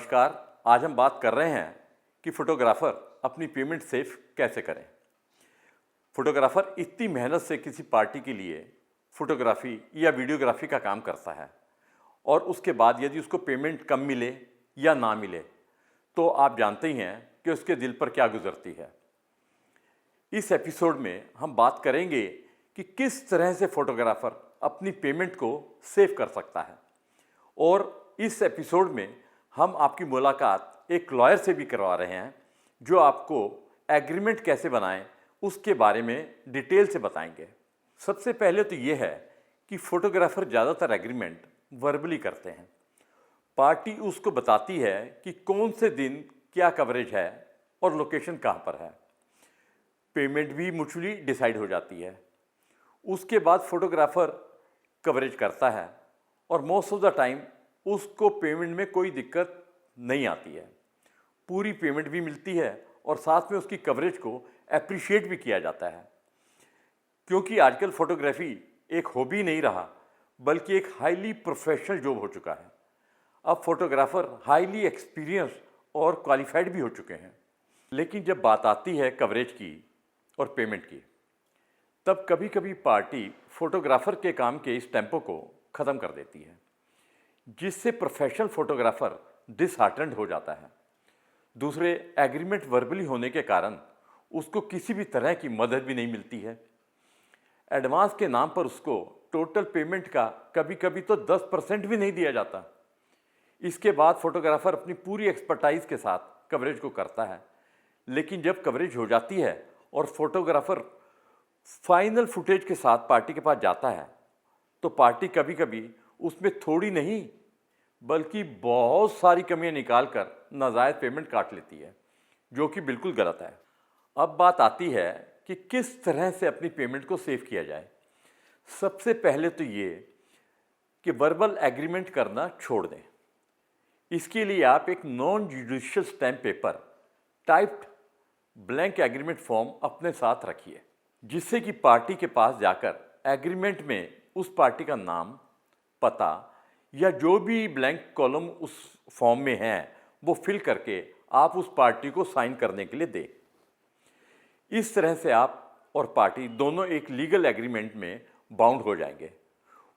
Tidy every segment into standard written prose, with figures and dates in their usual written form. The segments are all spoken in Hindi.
नमस्कार। आज हम बात कर रहे हैं कि फोटोग्राफर अपनी पेमेंट सेफ कैसे करें। फोटोग्राफर इतनी मेहनत से किसी पार्टी के लिए फोटोग्राफी या वीडियोग्राफी का काम करता है और उसके बाद यदि उसको पेमेंट कम मिले या ना मिले तो आप जानते ही हैं कि उसके दिल पर क्या गुजरती है। इस एपिसोड में हम बात करेंगे कि किस तरह से फोटोग्राफर अपनी पेमेंट को सेव कर सकता है और इस एपिसोड में हम आपकी मुलाकात एक लॉयर से भी करवा रहे हैं जो आपको एग्रीमेंट कैसे बनाएं उसके बारे में डिटेल से बताएंगे। सबसे पहले तो ये है कि फोटोग्राफर ज़्यादातर एग्रीमेंट वर्बली करते हैं। पार्टी उसको बताती है कि कौन से दिन क्या कवरेज है और लोकेशन कहाँ पर है। पेमेंट भी म्यूचुअली डिसाइड हो जाती है। उसके बाद फोटोग्राफर कवरेज करता है और मोस्ट ऑफ द टाइम उसको पेमेंट में कोई दिक्कत नहीं आती है। पूरी पेमेंट भी मिलती है और साथ में उसकी कवरेज को एप्रिशिएट भी किया जाता है, क्योंकि आजकल फोटोग्राफी एक हॉबी नहीं रहा बल्कि एक हाईली प्रोफेशनल जॉब हो चुका है। अब फोटोग्राफर हाईली एक्सपीरियंस और क्वालिफाइड भी हो चुके हैं। लेकिन जब बात आती है कवरेज की और पेमेंट की, तब कभी कभी पार्टी फोटोग्राफर के काम के इस टेम्पो को ख़त्म कर देती है, जिससे प्रोफेशनल फोटोग्राफर डिसहार्टन्ड हो जाता है। दूसरे, एग्रीमेंट वर्बली होने के कारण उसको किसी भी तरह की मदद भी नहीं मिलती है। एडवांस के नाम पर उसको टोटल पेमेंट का कभी कभी तो 10% भी नहीं दिया जाता। इसके बाद फोटोग्राफर अपनी पूरी एक्सपर्टाइज के साथ कवरेज को करता है, लेकिन जब कवरेज हो जाती है और फोटोग्राफर फाइनल फुटेज के साथ पार्टी के पास जाता है तो पार्टी कभी कभी उसमें थोड़ी नहीं बल्कि बहुत सारी कमियां निकालकर नाजायज़ पेमेंट काट लेती है, जो कि बिल्कुल गलत है। अब बात आती है कि किस तरह से अपनी पेमेंट को सेव किया जाए। सबसे पहले तो ये कि वर्बल एग्रीमेंट करना छोड़ दें। इसके लिए आप एक non judicial stamp paper typed blank agreement form अपने साथ रखिए, जिससे कि पार्टी के पास जाकर एग्रीमेंट में उस पार्टी का नाम, पता या जो भी ब्लैंक कॉलम उस फॉर्म में है वो फिल करके आप उस पार्टी को साइन करने के लिए दें। इस तरह से आप और पार्टी दोनों एक लीगल एग्रीमेंट में बाउंड हो जाएंगे।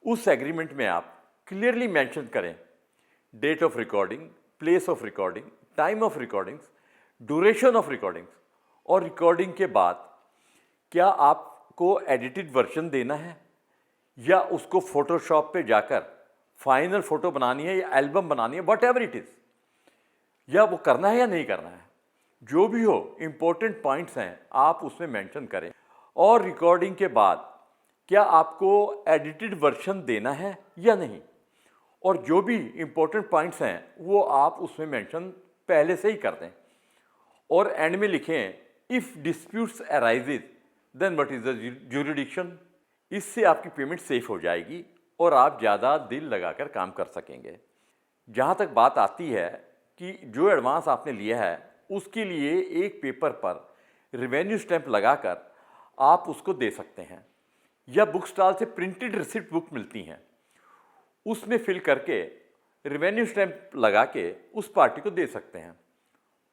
उस एग्रीमेंट में आप क्लियरली मेंशन करें date of recording, place of recording, time of recordings, duration of recordings और रिकॉर्डिंग के बाद क्या आपको एडिटेड वर्जन देना है या उसको फोटोशॉप पे जाकर फाइनल फोटो बनानी है या एल्बम बनानी है, वट एवर इट इज़, या वो करना है या नहीं करना है। जो भी हो, इंपॉर्टेंट पॉइंट्स हैं आप उसमें मेंशन करें। और रिकॉर्डिंग के बाद क्या आपको एडिटेड वर्जन देना है या नहीं, और जो भी इंपॉर्टेंट पॉइंट्स हैं वो आप उसमें मेंशन पहले से ही कर दें। और एंड में लिखें if disputes arises then what is the jurisdiction. इससे आपकी पेमेंट सेफ हो जाएगी और आप ज़्यादा दिल लगाकर काम कर सकेंगे। जहाँ तक बात आती है कि जो एडवांस आपने लिया है उसके लिए एक पेपर पर रेवेन्यू स्टैंप लगाकर आप उसको दे सकते हैं, या बुक स्टॉल से प्रिंटेड रिसिप्ट बुक मिलती हैं, उसमें फिल करके रेवेन्यू स्टैंप लगा के उस पार्टी को दे सकते हैं।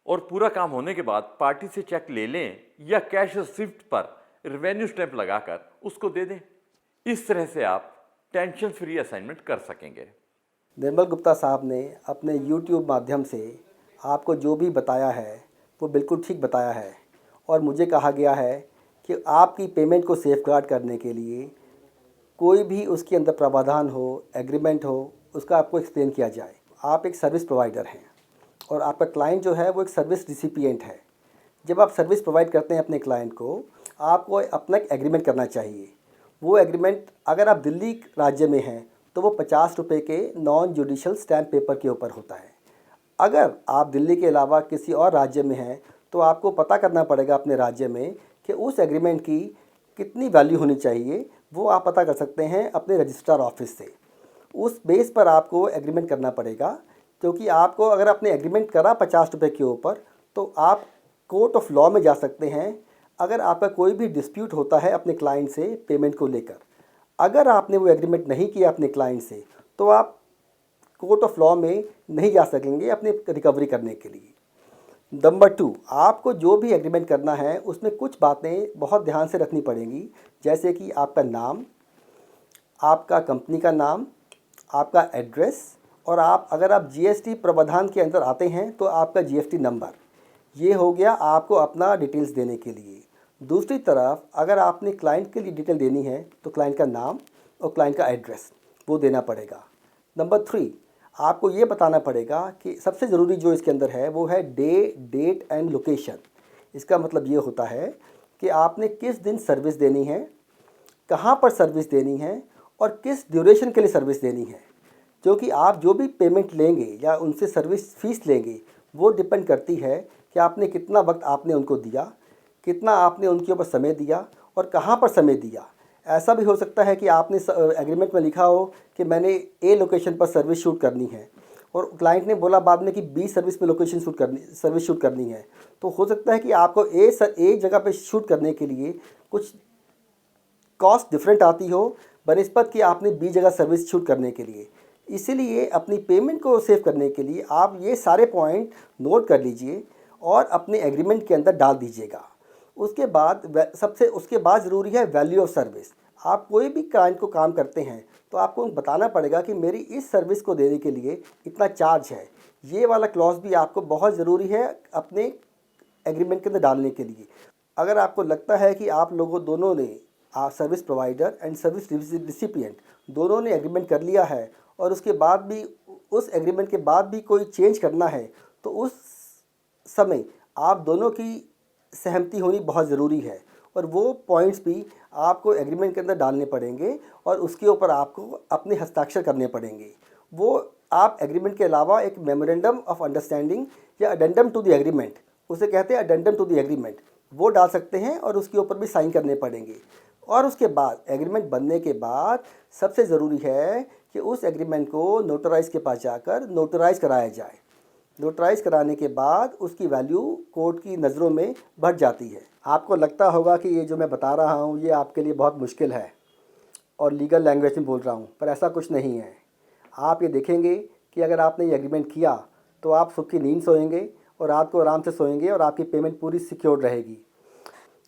और पूरा काम होने के बाद पार्टी से चेक ले लें या कैश रिसिप्ट पर रेवेन्यू स्टैंप लगाकर उसको दे दें। इस तरह से आप टेंशन फ्री असाइनमेंट कर सकेंगे। निर्मल गुप्ता साहब ने अपने YouTube माध्यम से आपको जो भी बताया है वो बिल्कुल ठीक बताया है, और मुझे कहा गया है कि आपकी पेमेंट को सेफगार्ड करने के लिए कोई भी उसके अंदर प्रावधान हो, एग्रीमेंट हो, उसका आपको एक्सप्लेन किया जाए। आप एक सर्विस प्रोवाइडर हैं और आपका क्लाइंट जो है वो एक सर्विस रिसिपिएंट है। जब आप सर्विस प्रोवाइड करते हैं अपने क्लाइंट को, आपको अपना एक एग्रीमेंट करना चाहिए। वो एग्रीमेंट अगर आप दिल्ली राज्य में हैं तो वो 50 रुपये के नॉन जुडिशियल स्टैम्प पेपर के ऊपर होता है। अगर आप दिल्ली के अलावा किसी और राज्य में हैं तो आपको पता करना पड़ेगा अपने राज्य में कि उस एग्रीमेंट की कितनी वैल्यू होनी चाहिए। वो आप पता कर सकते हैं अपने रजिस्ट्रार ऑफिस से। उस बेस पर आपको एग्रीमेंट करना पड़ेगा, क्योंकि आपको अगर आपने एग्रीमेंट करा 50 रुपये के ऊपर तो आप कोर्ट ऑफ लॉ में जा सकते हैं अगर आपका कोई भी डिस्प्यूट होता है अपने क्लाइंट से पेमेंट को लेकर। अगर आपने वो एग्रीमेंट नहीं किया अपने क्लाइंट से तो आप कोर्ट ऑफ लॉ में नहीं जा सकेंगे अपनी रिकवरी करने के लिए। नंबर 2, आपको जो भी एग्रीमेंट करना है उसमें कुछ बातें बहुत ध्यान से रखनी पड़ेंगी, जैसे कि आपका नाम, आपका कंपनी का नाम, आपका एड्रेस, और अगर आप जीएसटी प्रावधान के अंदर आते हैं तो आपका जीएसटी नंबर। ये हो गया आपको अपना डिटेल्स देने के लिए। दूसरी तरफ अगर आपने क्लाइंट के लिए डिटेल देनी है तो क्लाइंट का नाम और क्लाइंट का एड्रेस वो देना पड़ेगा। नंबर 3, आपको ये बताना पड़ेगा कि सबसे ज़रूरी जो इसके अंदर है वो है डेट एंड लोकेशन। इसका मतलब ये होता है कि आपने किस दिन सर्विस देनी है, कहाँ पर सर्विस देनी है और किस ड्यूरेशन के लिए सर्विस देनी है। क्योंकि आप जो भी पेमेंट लेंगे या उनसे सर्विस फीस लेंगे वो डिपेंड करती है कि आपने कितना वक्त आपने उनको दिया, कितना आपने उनके ऊपर समय दिया और कहाँ पर समय दिया। ऐसा भी हो सकता है कि आपने एग्रीमेंट में लिखा हो कि मैंने ए लोकेशन पर सर्विस शूट करनी है और क्लाइंट ने बोला बाद में कि बी सर्विस पे सर्विस शूट करनी है, तो हो सकता है कि आपको ए जगह पे शूट करने के लिए कुछ कॉस्ट डिफरेंट आती हो बनिस्बत कि आपने बी जगह सर्विस शूट करने के लिए। इसीलिए अपनी पेमेंट को सेव करने के लिए आप ये सारे पॉइंट नोट कर लीजिए और अपने एग्रीमेंट के अंदर डाल दीजिएगा। उसके बाद ज़रूरी है वैल्यू ऑफ सर्विस। आप कोई भी क्लाइंट को काम करते हैं तो आपको बताना पड़ेगा कि मेरी इस सर्विस को देने के लिए इतना चार्ज है। ये वाला क्लॉज भी आपको बहुत ज़रूरी है अपने एग्रीमेंट के अंदर डालने के लिए। अगर आपको लगता है कि आप लोगों दोनों ने service provider and service recipient दोनों ने एग्रीमेंट कर लिया है और उसके बाद भी उस एग्रीमेंट के बाद भी कोई चेंज करना है तो उस समय आप दोनों की सहमति होनी बहुत ज़रूरी है और वो पॉइंट्स भी आपको एग्रीमेंट के अंदर डालने पड़ेंगे और उसके ऊपर आपको अपने हस्ताक्षर करने पड़ेंगे। वो आप एग्रीमेंट के अलावा एक मेमोरेंडम ऑफ अंडरस्टैंडिंग या अडेंडम टू द एग्रीमेंट, उसे कहते हैं अडेंडम टू द एग्रीमेंट, वो डाल सकते हैं और उसके ऊपर भी साइन करने पड़ेंगे। और उसके बाद एग्रीमेंट बनने के बाद सबसे ज़रूरी है कि उस एग्रीमेंट को नोटराइज़ के पास जाकर नोटराइज़ कराया जाए। नोटराइज़ कराने के बाद उसकी वैल्यू कोर्ट की नज़रों में बढ़ जाती है। आपको लगता होगा कि ये जो मैं बता रहा हूँ ये आपके लिए बहुत मुश्किल है और लीगल लैंग्वेज में बोल रहा हूँ, पर ऐसा कुछ नहीं है। आप ये देखेंगे कि अगर आपने ये एग्रीमेंट किया तो आप सुख की नींद सोएंगे और रात को आराम से सोएंगे और आपकी पेमेंट पूरी सिक्योर रहेगी।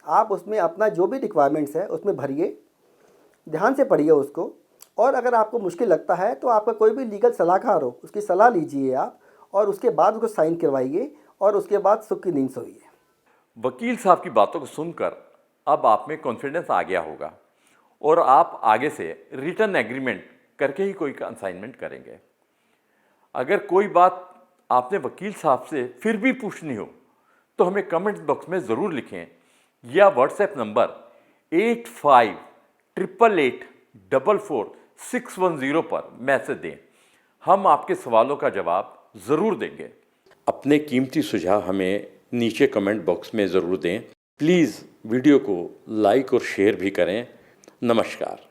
आप उसमें अपना जो भी रिक्वायरमेंट्स है उसमें भरिए, ध्यान से पढ़िए उसको, और अगर आपको मुश्किल लगता है तो आपका कोई भी लीगल सलाहकार हो उसकी सलाह लीजिए आप और उसके बाद उसको साइन करवाइए और उसके बाद सुख की नींद सोइए। वकील साहब की बातों को सुनकर अब आप में कॉन्फिडेंस आ गया होगा और आप आगे से रिटर्न एग्रीमेंट करके ही कोई असाइनमेंट करेंगे। अगर कोई बात आपने वकील साहब से फिर भी पूछनी हो तो हमें कमेंट बॉक्स में ज़रूर लिखें या व्हाट्सएप नंबर 8588444610 पर मैसेज दें। हम आपके सवालों का जवाब ज़रूर देंगे। अपने कीमती सुझाव हमें नीचे कमेंट बॉक्स में ज़रूर दें। प्लीज़ वीडियो को लाइक और शेयर भी करें। नमस्कार।